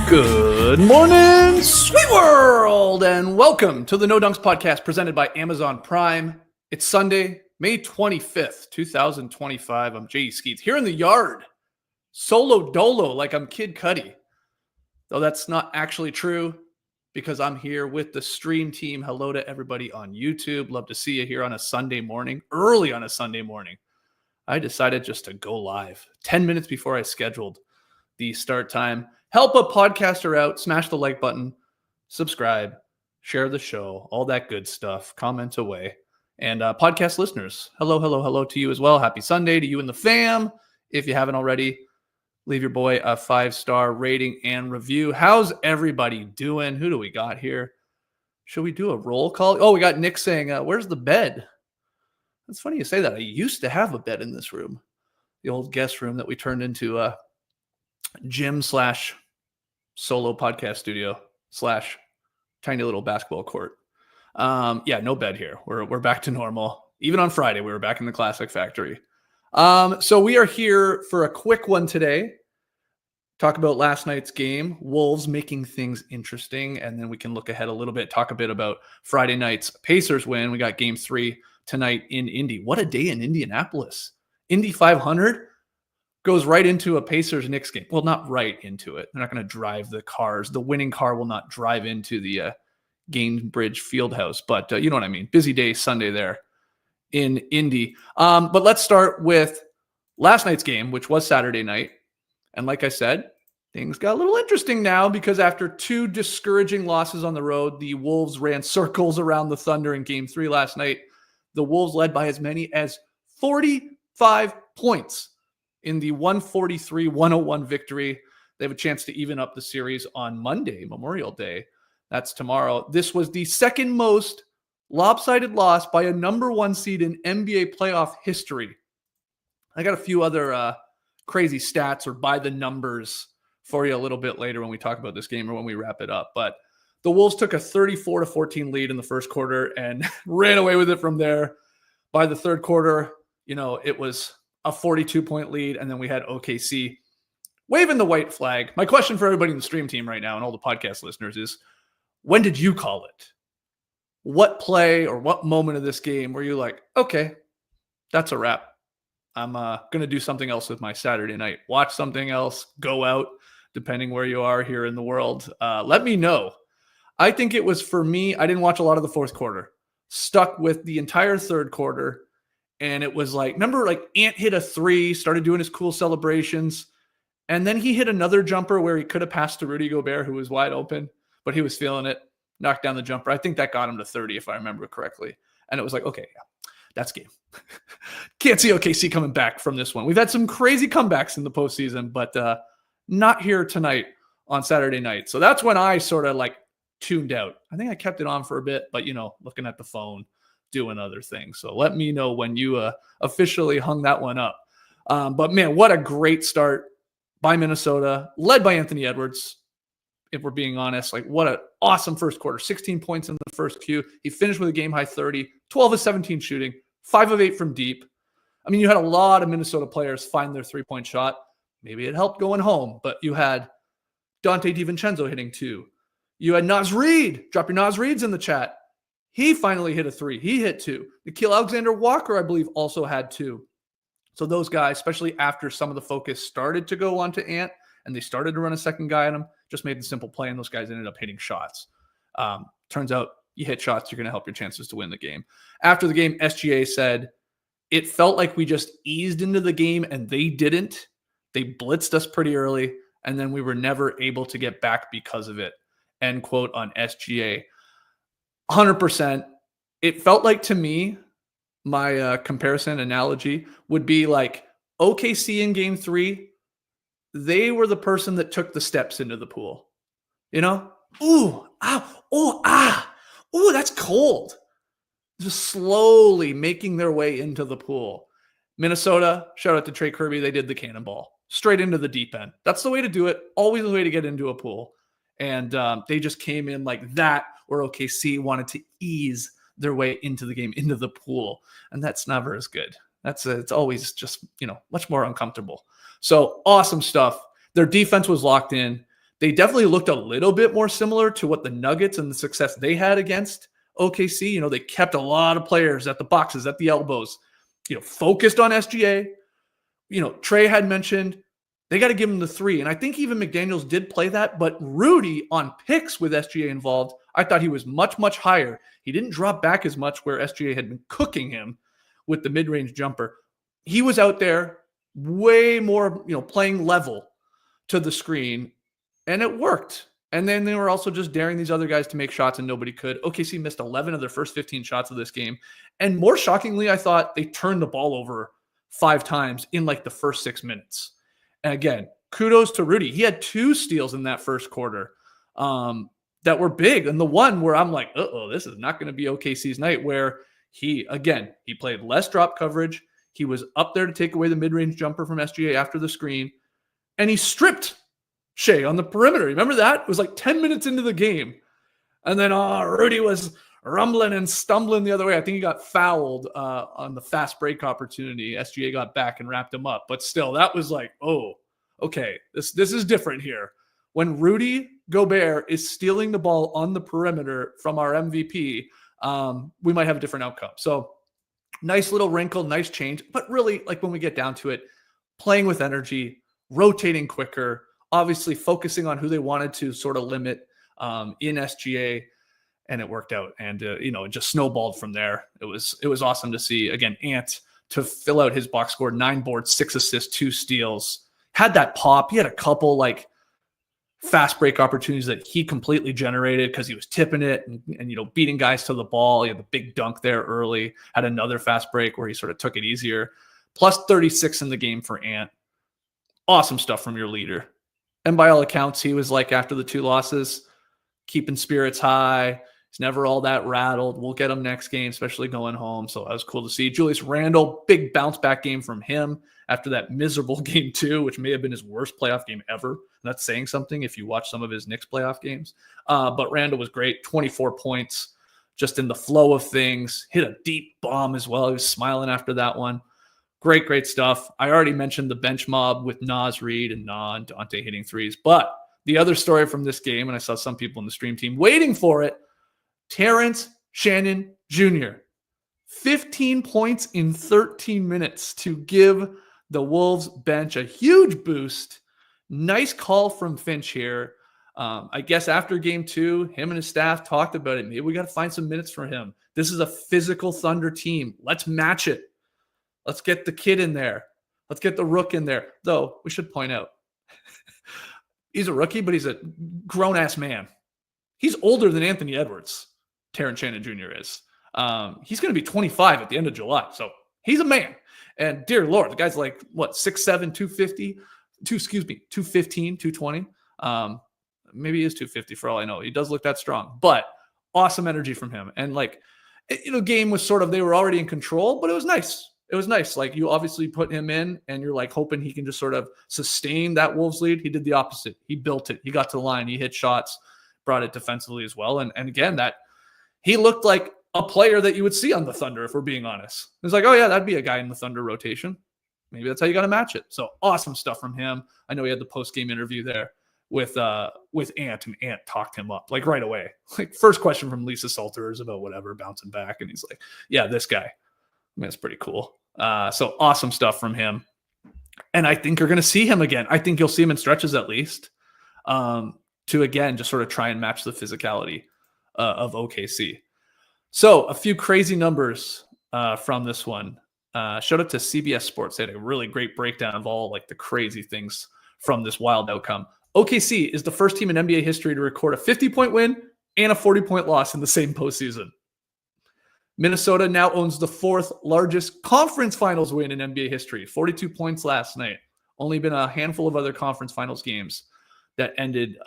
Good morning, sweet world, and welcome to the No Dunks podcast presented by Amazon Prime. It's Sunday, May 25th, 2025. I'm J.E. Skeets here in the yard, solo dolo like I'm Kid Cudi. Though that's not actually true because I'm here with the stream team. Hello to everybody on YouTube. Love to see you here on a Sunday morning, early on a Sunday morning. I decided just to go live 10 minutes before I scheduled the start time. Help a podcaster out, smash the like button, subscribe, share the show, all that good stuff, comment away. And podcast listeners, hello to you as well. Happy Sunday to you and the fam. If you haven't already, leave your boy a 5-star rating and review. How's everybody doing? Who do we got here? Should we do a roll call? Oh, we got Nick saying, where's the bed? It's funny you say that. I used to have a bed in this room, the old guest room that we turned into a gym / solo podcast studio / tiny little basketball court. Yeah, no bed here. We're back to normal. Even on Friday, we were back in the Classic Factory. So we are here for a quick one today. Talk about last night's game, Wolves making things interesting, and then we can look ahead a little bit, talk a bit about Friday night's Pacers win. We got game 3 tonight in Indy. What a day in Indianapolis. Indy 500 goes right into a Pacers-Knicks game. Well, not right into it. They're not going to drive the cars. The winning car will not drive into the Gainbridge Fieldhouse, but you know what I mean. Busy day Sunday there in Indy. But let's start with last night's game, which was Saturday night. And like I said, things got a little interesting now because after 2 discouraging losses on the road, the Wolves ran circles around the Thunder in game 3 last night. The Wolves led by as many as 45 points in the 143-101 victory. They have a chance to even up the series on Monday, Memorial Day. That's tomorrow. This was the second most lopsided loss by a number 1 seed in NBA playoff history. I got a few other crazy stats or by the numbers for you a little bit later when we talk about this game or when we wrap it up. But the Wolves took a 34-14 lead in the first quarter and ran away with it from there. By the third quarter, it was a 42-point lead, and then we had OKC waving the white flag. My question for everybody in the stream team right now and all the podcast listeners is, when did you call it? What play or what moment of this game were you like, okay, that's a wrap. I'm going to do something else with my Saturday night. Watch something else, go out, depending where you are here in the world. Let me know. I think it was for me, I didn't watch a lot of the fourth quarter. Stuck with the entire third quarter. And it was like, remember, like Ant hit a 3, started doing his cool celebrations. And then he hit another jumper where he could have passed to Rudy Gobert, who was wide open, but he was feeling it, knocked down the jumper. I think that got him to 30, if I remember correctly. And it was like, okay, yeah, that's game. Can't see OKC coming back from this one. We've had some crazy comebacks in the postseason, but not here tonight on Saturday night. So that's when I sort of like tuned out. I think I kept it on for a bit, but, looking at the phone, doing other things. So let me know when you officially hung that one up. But man, what a great start by Minnesota, led by Anthony Edwards. If we're being honest, like what an awesome first quarter, 16 points in the first Q. He finished with a game high 30, 12 of 17 shooting, 5 of 8 from deep. I mean, you had a lot of Minnesota players find their 3-point shot. Maybe it helped going home, but you had Dante DiVincenzo hitting 2. You had Naz Reid. Drop your Naz Reids in the chat. He finally hit a 3. He hit 2. Nickeil Alexander-Walker, I believe, also had 2. So those guys, especially after some of the focus started to go on to Ant and they started to run a second guy at him, just made the simple play, and those guys ended up hitting shots. Turns out you hit shots, you're going to help your chances to win the game. After the game, SGA said, it felt like we just eased into the game, and they didn't. They blitzed us pretty early, and then we were never able to get back because of it. End quote on SGA. 100%. It felt like to me, my comparison analogy would be like OKC in game 3. They were the person that took the steps into the pool. Ooh, that's cold. Just slowly making their way into the pool. Minnesota, shout out to Trey Kirby, they did the cannonball straight into the deep end. That's the way to do it. Always the way to get into a pool. And they just came in like that, where OKC wanted to ease their way into the game, into the pool. And that's never as good. It's always just, much more uncomfortable. So awesome stuff. Their defense was locked in. They definitely looked a little bit more similar to what the Nuggets and the success they had against OKC. They kept a lot of players at the boxes, at the elbows, focused on SGA. Trey had mentioned they got to give him the three. And I think even McDaniels did play that. But Rudy on picks with SGA involved, I thought he was much, much higher. He didn't drop back as much where SGA had been cooking him with the mid-range jumper. He was out there way more, playing level to the screen. And it worked. And then they were also just daring these other guys to make shots, and nobody could. OKC missed 11 of their first 15 shots of this game. And more shockingly, I thought they turned the ball over 5 times in like the first 6 minutes. And again, kudos to Rudy. He had 2 steals in that first quarter that were big. And the one where I'm like, this is not going to be OKC's night, where he played less drop coverage. He was up there to take away the mid-range jumper from SGA after the screen. And he stripped Shea on the perimeter. Remember that? It was like 10 minutes into the game. And then Rudy was rumbling and stumbling the other way. I think he got fouled on the fast break opportunity. SGA got back and wrapped him up. But still, that was like, okay, this is different here. When Rudy Gobert is stealing the ball on the perimeter from our MVP, we might have a different outcome. So nice little wrinkle, nice change. But really, like when we get down to it, playing with energy, rotating quicker, obviously focusing on who they wanted to sort of limit in SGA. And it worked out, and it just snowballed from there. It was awesome to see. Again, Ant to fill out his box score: 9 boards, 6 assists, 2 steals. Had that pop. He had a couple like fast break opportunities that he completely generated because he was tipping it and beating guys to the ball. He had the big dunk there early. Had another fast break where he sort of took it easier. Plus 36 in the game for Ant. Awesome stuff from your leader. And by all accounts, he was like, after the 2 losses, keeping spirits high. He's never all that rattled. We'll get him next game, especially going home. So that was cool to see. Julius Randle, big bounce back game from him after that miserable game 2, which may have been his worst playoff game ever. That's saying something if you watch some of his Knicks playoff games. But Randle was great. 24 points, just in the flow of things. Hit a deep bomb as well. He was smiling after that one. Great stuff. I already mentioned the bench mob with Naz Reid and Dante hitting threes. But the other story from this game, and I saw some people in the stream team waiting for it, Terrence Shannon Jr. 15 points in 13 minutes to give the Wolves bench a huge boost. Nice call from Finch here. I guess after game 2, him and his staff talked about it. Maybe we got to find some minutes for him. This is a physical Thunder team. Let's match it. Let's get the kid in there. Let's get the rook in there. Though, we should point out, he's a rookie, but he's a grown-ass man. He's older than Anthony Edwards. Terrence Shannon Jr. is. He's going to be 25 at the end of July. So he's a man. And dear Lord, the guy's like, 6'7", 250, 215, 220. Maybe he is 250 for all I know. He does look that strong, but awesome energy from him. And game was sort of, they were already in control, but it was nice. It was nice. Like, you obviously put him in and you're like hoping he can just sort of sustain that Wolves lead. He did the opposite. He built it. He got to the line. He hit shots, brought it defensively as well. And again, that he looked like a player that you would see on the Thunder, if we're being honest. It's like, oh yeah, that'd be a guy in the Thunder rotation. Maybe that's how you got to match it. So awesome stuff from him. I know he had the post-game interview there with Ant, and Ant talked him up like right away. Like, first question from Lisa Salter is about whatever, bouncing back. And he's like, yeah, this guy. I mean, it's pretty cool. So awesome stuff from him. And I think you're going to see him again. I think you'll see him in stretches at least to, again, just sort of try and match the physicality of OKC. So a few crazy numbers from this one. Shout out to CBS Sports. They had a really great breakdown of all like the crazy things from this wild outcome. OKC is the first team in NBA history to record a 50-point win and a 40-point loss in the same postseason. Minnesota now owns the 4th largest conference finals win in NBA history, 42 points last night. Only been a handful of other conference finals games that ended,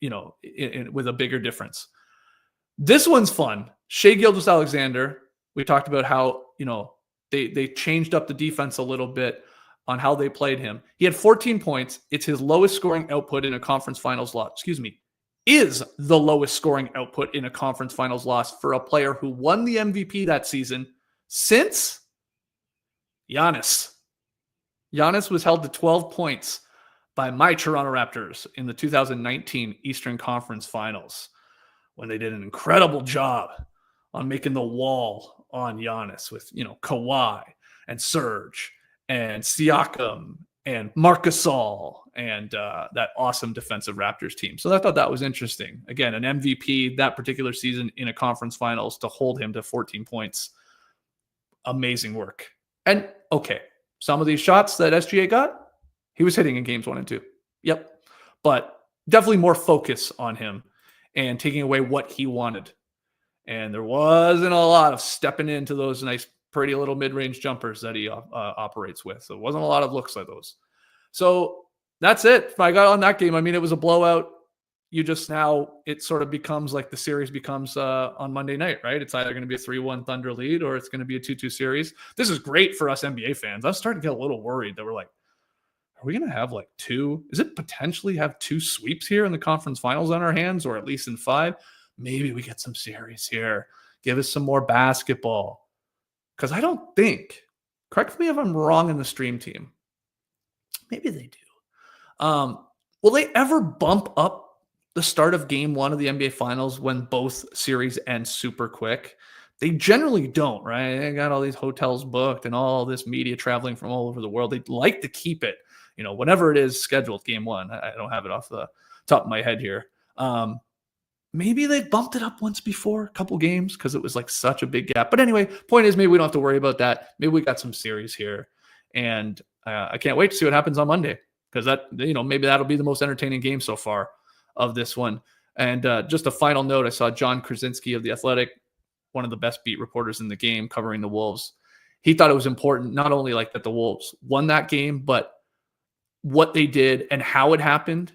with a bigger difference. This one's fun. Shai Gilgeous-Alexander, we talked about how, they changed up the defense a little bit on how they played him. He had 14 points. It's his lowest scoring output in a conference finals loss. is the lowest scoring output in a conference finals loss for a player who won the MVP that season since Giannis. Giannis was held to 12 points by my Toronto Raptors in the 2019 Eastern Conference Finals when they did an incredible job on making the wall on Giannis with, Kawhi and Serge and Siakam and Marc Gasol and that awesome defensive Raptors team. So I thought that was interesting. Again, an MVP that particular season in a conference finals to hold him to 14 points. Amazing work. And okay, some of these shots that SGA got, he was hitting in games 1 and 2. Yep. But definitely more focus on him and taking away what he wanted. And there wasn't a lot of stepping into those nice, pretty little mid-range jumpers that he operates with. So it wasn't a lot of looks like those. So that's it. I got on that game. I mean, it was a blowout. It sort of becomes like the series becomes on Monday night, right? It's either going to be a 3-1 Thunder lead or it's going to be a 2-2 series. This is great for us NBA fans. I was starting to get a little worried that we're like, are we going to have like two? Is it potentially have 2 sweeps here in the conference finals on our hands, or at least in 5? Maybe we get some series here. Give us some more basketball. Because I don't think, correct me if I'm wrong in the stream team, maybe they do. Will they ever bump up the start of game 1 of the NBA Finals when both series end super quick? They generally don't, right? They got all these hotels booked and all this media traveling from all over the world. They'd like to keep it, whenever it is scheduled, game 1. I don't have it off the top of my head here. Maybe they bumped it up once before, a couple games, because it was like such a big gap. But anyway, point is, maybe we don't have to worry about that. Maybe we got some series here. And I can't wait to see what happens on Monday, because maybe that'll be the most entertaining game so far of this one. And just a final note, I saw John Krasinski of The Athletic, one of the best beat reporters in the game covering the Wolves. He thought it was important, not only like that the Wolves won that game, but what they did and how it happened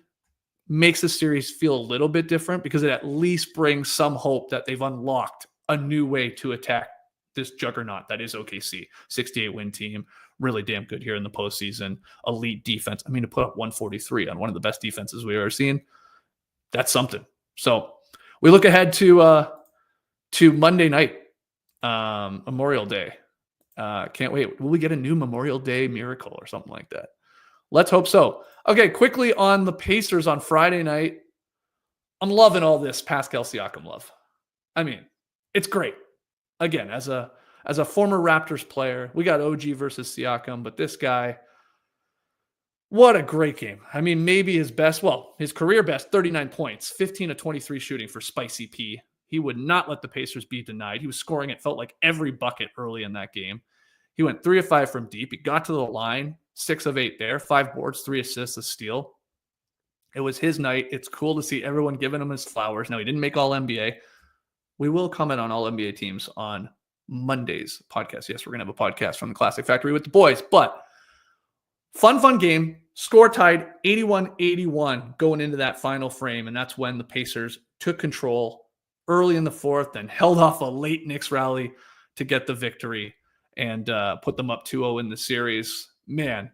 makes the series feel a little bit different, because it at least brings some hope that they've unlocked a new way to attack this juggernaut that is OKC. 68-win team, really damn good here in the postseason. Elite defense. I mean, to put up 143 on one of the best defenses we've ever seen, that's something. So we look ahead to Monday night, Memorial Day. Can't wait. Will we get a new Memorial Day miracle or something like that? Let's hope so. Okay, quickly on the Pacers on Friday night. I'm loving all this Pascal Siakam love. I mean, it's great. Again, as a former Raptors player, we got OG versus Siakam, but this guy, what a great game. I mean, maybe his career best, 39 points, 15 of 23 shooting for Spicy P. He would not let the Pacers be denied. He was scoring, it felt like, every bucket early in that game. He went 3 of 5 from deep. He got to the line, 6 of 8 there, 5 boards, 3 assists, a steal. It was his night. It's cool to see everyone giving him his flowers. Now, he didn't make All-NBA. We will comment on All-NBA teams on Monday's podcast. Yes, we're going to have a podcast from the Classic Factory with the boys, but fun game. Score tied 81-81 going into that final frame, and that's when the Pacers took control early in the fourth and held off a late Knicks rally to get the victory and put them up 2-0 in the series. Man,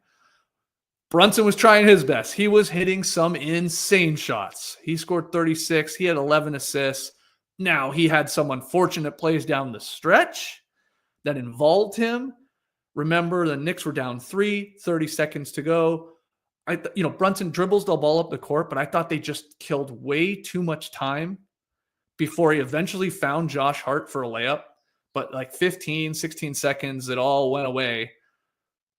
Brunson was trying his best. He was hitting some insane shots. He scored 36. He had 11 assists. Now, he had some unfortunate plays down the stretch that involved him. Remember, the Knicks were down 3, 30 seconds to go. Brunson dribbles the ball up the court, but I thought they just killed way too much time before he eventually found Josh Hart for a layup. But like 15, 16 seconds, it all went away.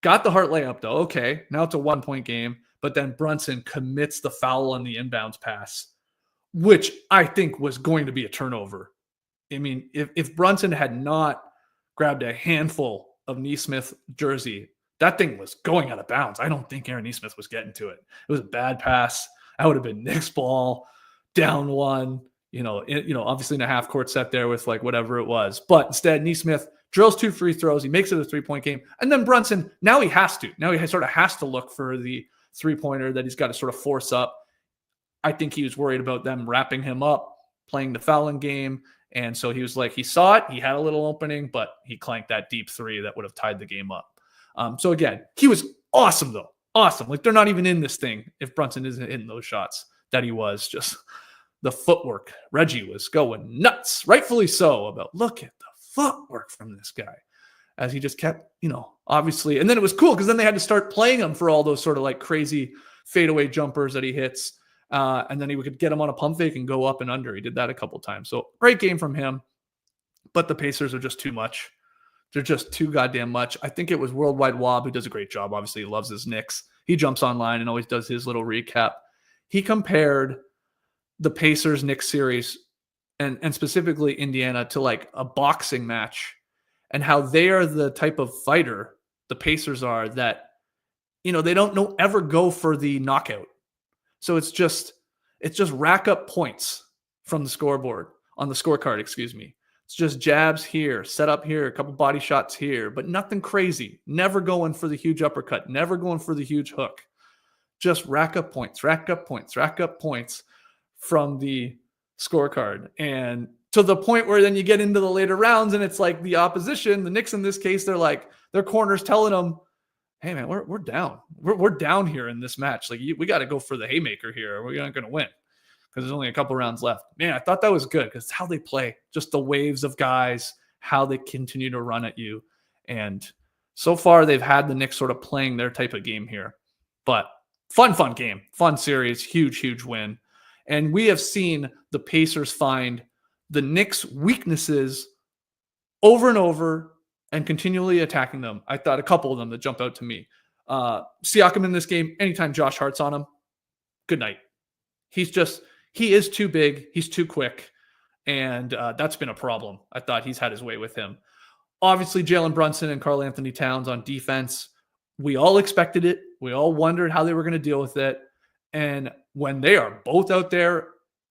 Got the Hart layup, though. Okay, now it's a 1-point game. But then Brunson commits the foul on the inbounds pass, which I think was going to be a turnover. I mean, if Brunson had not grabbed a handful of Nesmith jersey, that thing was going out of bounds. I don't think Aaron Nesmith was getting to it. It was a bad pass. That would have been Knicks ball, down 1, obviously in a half-court set there with like whatever it was. But instead, Nesmith drills 2 free throws. He makes it a 3-point game. And then Brunson, now he has to. Now he sort of has to look for the 3-pointer that he's got to sort of force up. I think he was worried about them wrapping him up, playing the fouling game. And so he was like, he saw it. He had a little opening, but he clanked that deep 3 that would have tied the game up. So again, he was awesome, though. Awesome. Like, they're not even in this thing if Brunson isn't hitting those shots that he was. Just the footwork. Reggie was going nuts, rightfully so, about look at the footwork from this guy as he just kept, obviously. And then it was cool because then they had to start playing him for all those sort of like crazy fadeaway jumpers that he hits. And then he could get him on a pump fake and go up and under. He did that a couple times. So great game from him. But the Pacers are just too much. They're just too goddamn much. I think it was Worldwide Wob who does a great job. Obviously, he loves his Knicks. He jumps online and always does his little recap. He compared the Pacers-Knicks series and specifically Indiana to like a boxing match and how they are the type of fighter the Pacers are that, they don't ever go for the knockout. So it's just rack up points from the scoreboard on the scorecard, excuse me. It's just jabs here, set up here, a couple body shots here, but nothing crazy. Never going for the huge uppercut, never going for the huge hook. Just rack up points from the scorecard. And to the point where then you get into the later rounds and it's like the opposition, the Knicks in this case, they're like, their corner's telling them, hey man, we're down. We're down here in this match. Like we got to go for the haymaker here. We're not going to win because there's only a couple rounds left. Man, I thought that was good because it's how they play. Just the waves of guys, how they continue to run at you. And so far they've had the Knicks sort of playing their type of game here. But fun game, fun series, huge win. And we have seen the Pacers find the Knicks' weaknesses over and over and continually attacking them. I thought a couple of them that jumped out to me. Siakam in this game, anytime Josh Hart's on him, good night. He is too big. He's too quick. And that's been a problem. I thought he's had his way with him. Obviously, Jalen Brunson and Karl Anthony Towns on defense. We all expected it. We all wondered how they were going to deal with it. And when they are both out there,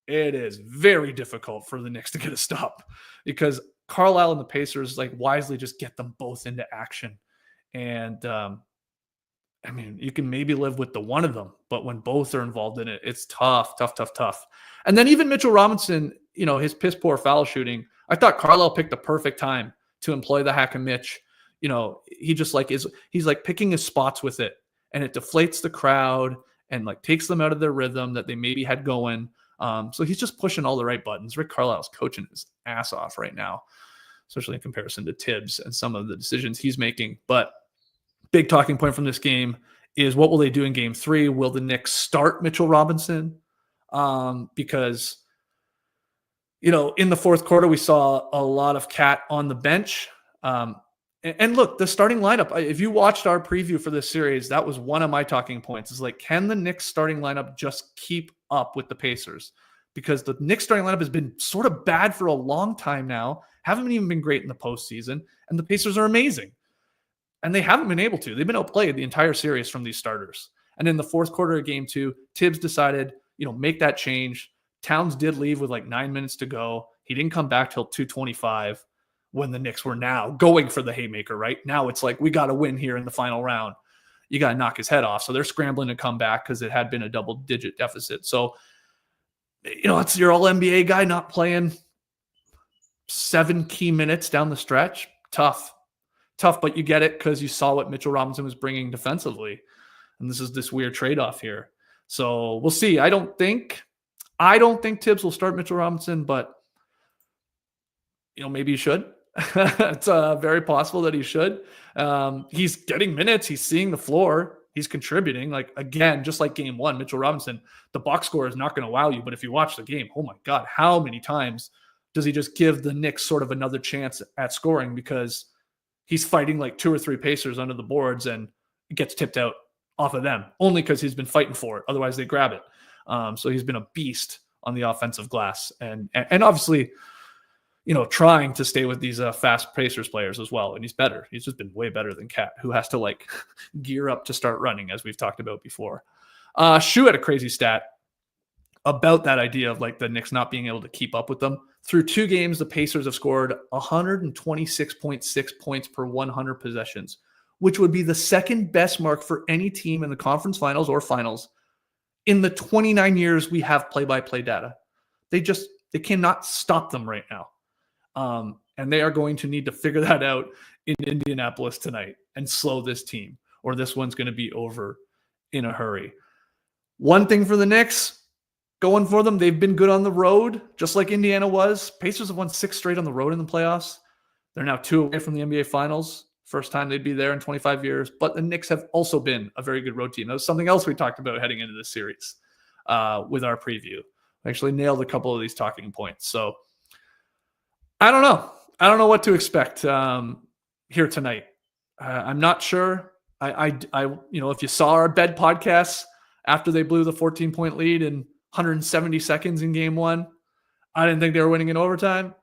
it is very difficult for the Knicks to get a stop because Carlisle and the Pacers wisely just get them both into action. And you can maybe live with the one of them, but when both are involved in it, it's tough. And then even Mitchell Robinson, his piss poor foul shooting, I thought Carlisle picked the perfect time to employ the hack and Mitch. He just he's picking his spots with it, and it deflates the crowd and takes them out of their rhythm that they maybe had going. So he's just pushing all the right buttons. Rick Carlisle's coaching his ass off right now, especially in comparison to Tibbs and some of the decisions he's making. But big talking point from this game is what will they do in game 3? Will the Knicks start Mitchell Robinson? Because, in the fourth quarter, we saw a lot of Cat on the bench. And look, the starting lineup, if you watched our preview for this series, that was one of my talking points is can the Knicks starting lineup just keep up with the Pacers? Because the Knicks starting lineup has been sort of bad for a long time now, haven't even been great in the postseason, and the Pacers are amazing. And they haven't been able to. They've been outplayed the entire series from these starters. And in the fourth quarter of game 2, Tibbs decided, make that change. Towns did leave with 9 minutes to go. He didn't come back till 2:25. When the Knicks were now going for the haymaker, right? Now it's we got to win here in the final round. You got to knock his head off. So they're scrambling to come back because it had been a double-digit deficit. So, it's your all-NBA guy not playing 7 key minutes down the stretch. Tough, but you get it because you saw what Mitchell Robinson was bringing defensively. And this is this weird trade-off here. So we'll see. I don't think Tibbs will start Mitchell Robinson, but, maybe he should. It's very possible that he should. He's getting minutes. He's seeing the floor. He's contributing. Again, just like game 1, Mitchell Robinson, the box score is not going to wow you. But if you watch the game, oh my God, how many times does he just give the Knicks sort of another chance at scoring because he's fighting 2 or 3 Pacers under the boards and it gets tipped out off of them only because he's been fighting for it. Otherwise they grab it. So he's been a beast on the offensive glass and obviously, trying to stay with these fast Pacers players as well. And he's better. He's just been way better than Cat, who has to gear up to start running, as we've talked about before. Shu had a crazy stat about that idea of the Knicks not being able to keep up with them. Through 2 games, the Pacers have scored 126.6 points per 100 possessions, which would be the second best mark for any team in the conference finals or finals in the 29 years we have play-by-play data. They cannot stop them right now. And they are going to need to figure that out in Indianapolis tonight and slow this team, or this one's going to be over in a hurry. One thing for the Knicks, going for them. They've been good on the road, just like Indiana was. Pacers have won 6 straight on the road in the playoffs. They're now 2 away from the NBA Finals. First time they'd be there in 25 years. But the Knicks have also been a very good road team. That was something else we talked about heading into this series with our preview. We actually nailed a couple of these talking points. So I don't know. I don't know what to expect here tonight. I'm not sure. If you saw our bed podcasts after they blew the 14-point lead in 170 seconds in game 1, I didn't think they were winning in overtime.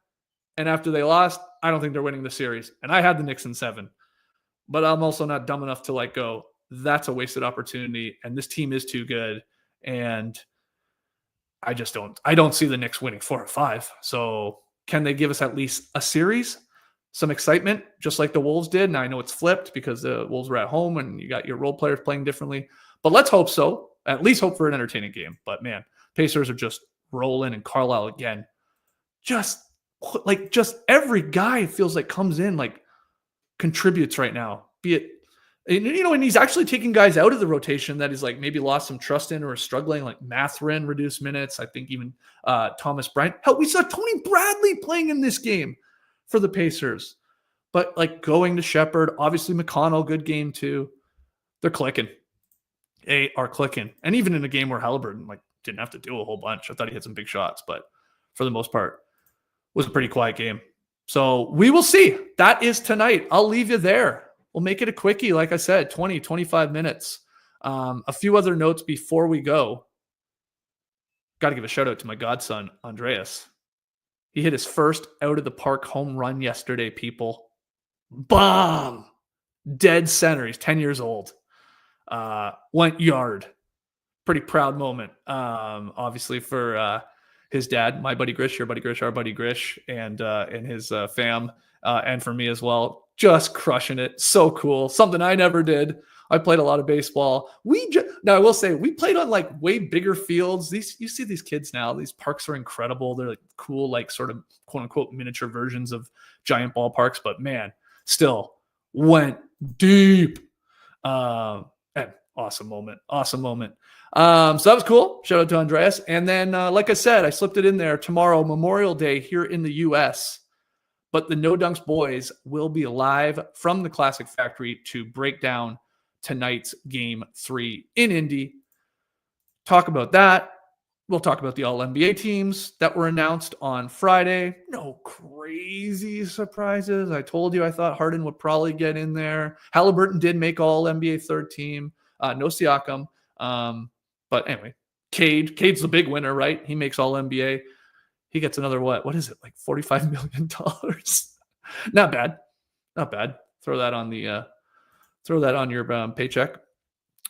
And after they lost, I don't think they're winning the series. And I had the Knicks in 7. But I'm also not dumb enough to go, that's a wasted opportunity. And this team is too good. And I don't see the Knicks winning 4 or 5. So can they give us at least a series? Some excitement, just like the Wolves did. Now I know it's flipped because the Wolves were at home and you got your role players playing differently. But let's hope so. At least hope for an entertaining game. But man, Pacers are just rolling, and Carlisle again. Just every guy feels like comes in, contributes right now. Be it, and he's actually taking guys out of the rotation that he's maybe lost some trust in or is struggling, like Mathurin reduced minutes. I think even Thomas Bryant. Hell, we saw Tony Bradley playing in this game for the Pacers. But going to Shepherd, obviously McConnell, good game too. They're clicking. They are clicking. And even in a game where Halliburton didn't have to do a whole bunch. I thought he had some big shots, but for the most part, was a pretty quiet game. So we will see. That is tonight. I'll leave you there. We'll make it a quickie, like I said, 20, 25 minutes. A few other notes before we go. Got to give a shout out to my godson, Andreas. He hit his first out of the park home run yesterday, people. Bomb! Dead center. He's 10 years old. Went yard. Pretty proud moment. Obviously for his dad, my buddy Grish, your buddy Grish, our buddy Grish, and his fam, and for me as well. Just crushing it. So cool. Something I never did. I played a lot of baseball. Now I will say we played on way bigger fields. You see these kids now. These parks are incredible. They're cool, sort of quote unquote miniature versions of giant ballparks. But man, still went deep. And awesome moment. Awesome moment. So that was cool. Shout out to Andreas. And then, like I said, I slipped it in there. Tomorrow, Memorial Day here in the U.S., but the No Dunks boys will be live from the Classic Factory to break down tonight's Game 3 in Indy. Talk about that. We'll talk about the All-NBA teams that were announced on Friday. No crazy surprises. I told you I thought Harden would probably get in there. Halliburton did make All-NBA third team. No Siakam. But anyway, Cade's the big winner, right? He makes All-NBA. He gets another what is it, $45 million? Not bad. Not bad. Throw that on your paycheck.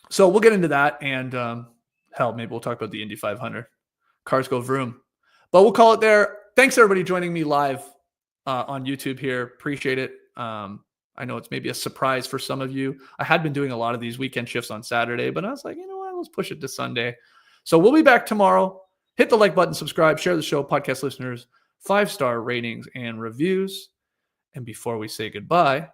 So we'll get into that, and maybe we'll talk about the Indy 500. Cars go vroom. But we'll call it there. Thanks everybody joining me live on YouTube here. Appreciate it. I know it's maybe a surprise for some of you. I had been doing a lot of these weekend shifts on Saturday, but I was like, you know what? Let's push it to Sunday. So we'll be back tomorrow. Hit the like button, subscribe, share the show, podcast listeners, 5-star ratings and reviews. And before we say goodbye,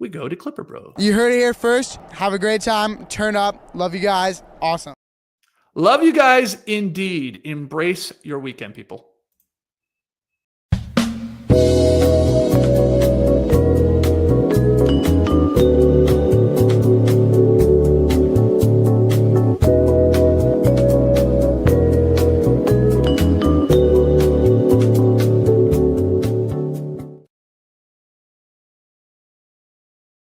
we go to Clipper Bros. You heard it here first. Have a great time. Turn up. Love you guys. Awesome. Love you guys indeed. Embrace your weekend, people.